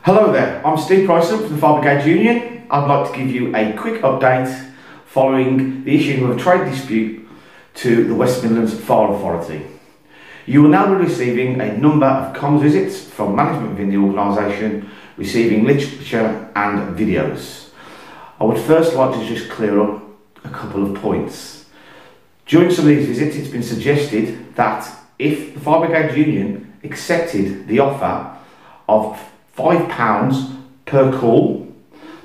Hello there, I'm Steve Priceson from the Fire Brigade Union. I'd like to give you a quick update following the issuing of a trade dispute to the West Midlands Fire Authority. You will now be receiving a number of comms visits from management within the organisation, receiving literature and videos. I would first like to just clear up a couple of points. During some of these visits, it's been suggested that if the Fire Brigade Union accepted the offer of £5 per call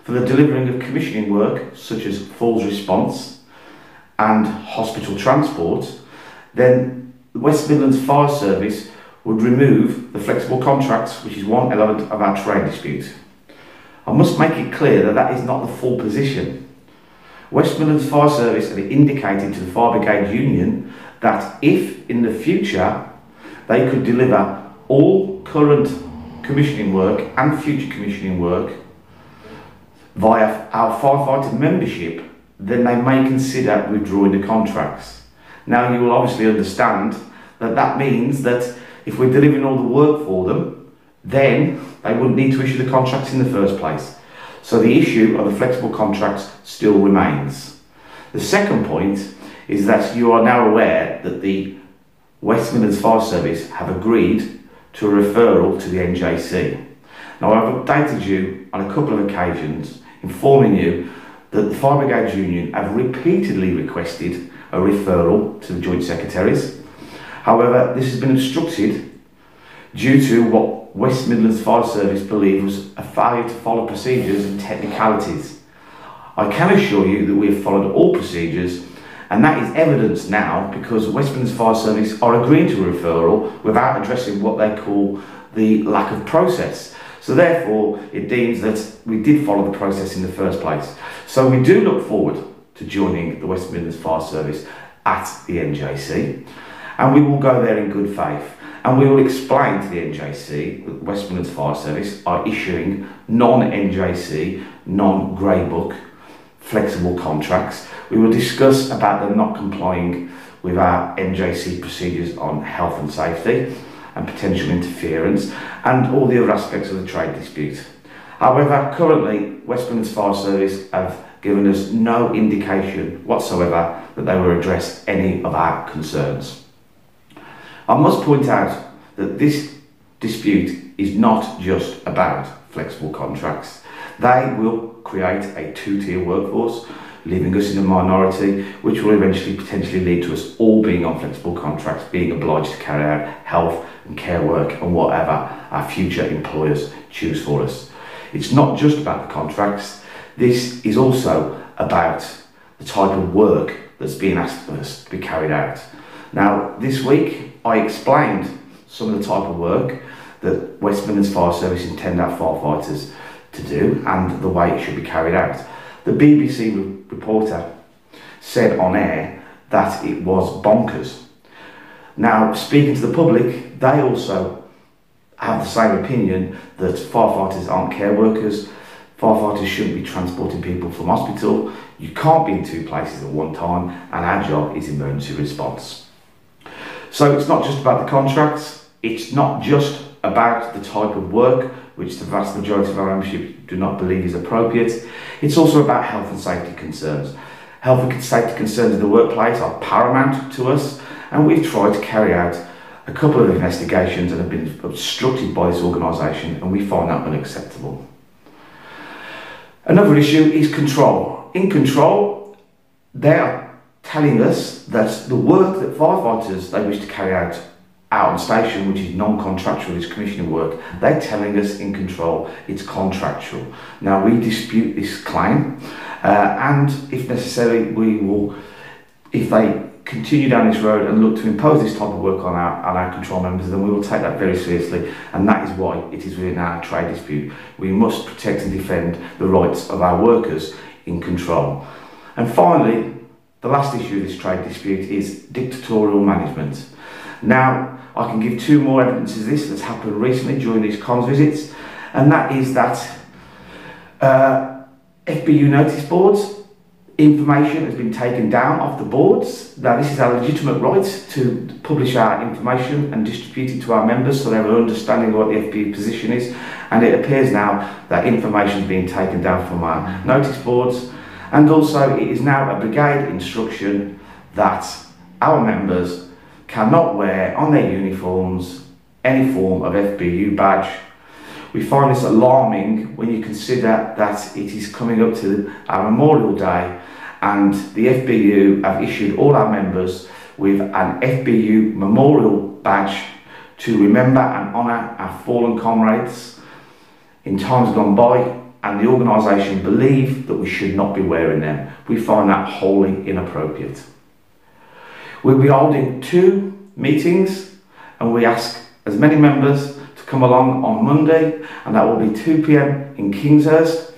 for the delivering of commissioning work such as falls response and hospital transport, then the West Midlands Fire Service would remove the flexible contracts, which is one element of our trade dispute. I must make it clear that that is not the full position. West Midlands Fire Service have indicated to the Fire Brigade Union that if in the future they could deliver all current commissioning work and future commissioning work via our firefighter membership, then they may consider withdrawing the contracts. Now, you will obviously understand that that means that if we're delivering all the work for them, then they wouldn't need to issue the contracts in the first place. So the issue of the flexible contracts still remains. The second point is that you are now aware that the West Midlands Fire Service have agreed to a referral to the NJC. Now, I've updated you on a couple of occasions informing you that the Fire Brigade Union have repeatedly requested a referral to the Joint Secretaries. However, this has been obstructed due to what West Midlands Fire Service believe was a failure to follow procedures and technicalities. I can assure you that we have followed all procedures, and that is evidenced now because West Midlands Fire Service are agreeing to a referral without addressing what they call the lack of process. So therefore, it deems that we did follow the process in the first place. So we do look forward to joining the West Midlands Fire Service at the NJC, and we will go there in good faith. And we will explain to the NJC that the West Midlands Fire Service are issuing non-NJC, non-grey book flexible contracts. We will discuss about them not complying with our NJC procedures on health and safety and potential interference and all the other aspects of the trade dispute. However, currently West Midlands Fire Service have given us no indication whatsoever that they will address any of our concerns. I must point out that this dispute is not just about flexible contracts. They will create a two-tier workforce, leaving us in a minority, which will eventually potentially lead to us all being on flexible contracts, being obliged to carry out health and care work and whatever our future employers choose for us. It's not just about the contracts, this is also about the type of work that's being asked of us to be carried out. Now, this week I explained some of the type of work that West Midlands Fire Service intend our firefighters to do and the way it should be carried out. The BBC reporter said on air that it was bonkers. Now, speaking to the public, they also have the same opinion that firefighters aren't care workers, firefighters shouldn't be transporting people from hospital, you can't be in two places at one time, and our job is emergency response. So it's not just about the contracts, it's not just about the type of work, which the vast majority of our membership do not believe is appropriate. It's also about health and safety concerns. Health and safety concerns in the workplace are paramount to us, and we've tried to carry out a couple of investigations and have been obstructed by this organisation, and we find that unacceptable. Another issue is control. In control, they are telling us that the work that firefighters they wish to carry out on station, which is non-contractual, is commissioning work, they're telling us in control it's contractual. Now, we dispute this claim, and if necessary, we will, if they continue down this road and look to impose this type of work on our control members, then we will take that very seriously, and that is why it is within our trade dispute. We must protect and defend the rights of our workers in control. And finally, the last issue of this trade dispute is dictatorial management. Now, I can give two more evidences of this that's happened recently during these comms visits, and that is that FBU notice boards information has been taken down off the boards. Now, this is our legitimate right to publish our information and distribute it to our members so they have an understanding of what the FBU position is, and it appears now that information is being taken down from our notice boards, and also it is now a brigade instruction that our members cannot wear on their uniforms any form of FBU badge. We find this alarming when you consider that it is coming up to our Memorial Day, and the FBU have issued all our members with an FBU memorial badge to remember and honour our fallen comrades in times gone by, and the organisation believe that we should not be wearing them. We find that wholly inappropriate. We'll be holding 2 meetings, and we ask as many members to come along on Monday, and that will be 2 p.m. in Kingshurst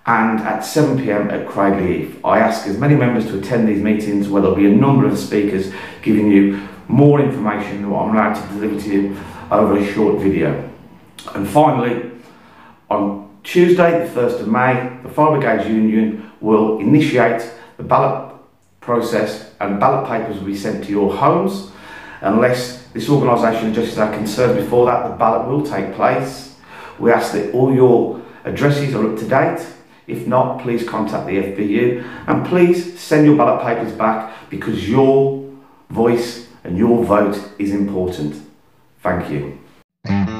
and at 7 p.m. at Cradley Heath. I ask as many members to attend these meetings, where there'll be a number of speakers giving you more information than what I'm allowed to deliver to you over a short video. And finally, on Tuesday the 1st of May, the Fire Brigade Union will initiate the ballot process, and ballot papers will be sent to your homes. Unless this organisation addresses our concerns before that, the ballot will take place. We ask that all your addresses are up to date. If not, please contact the FBU, and please send your ballot papers back, because your voice and your vote is important. Thank you.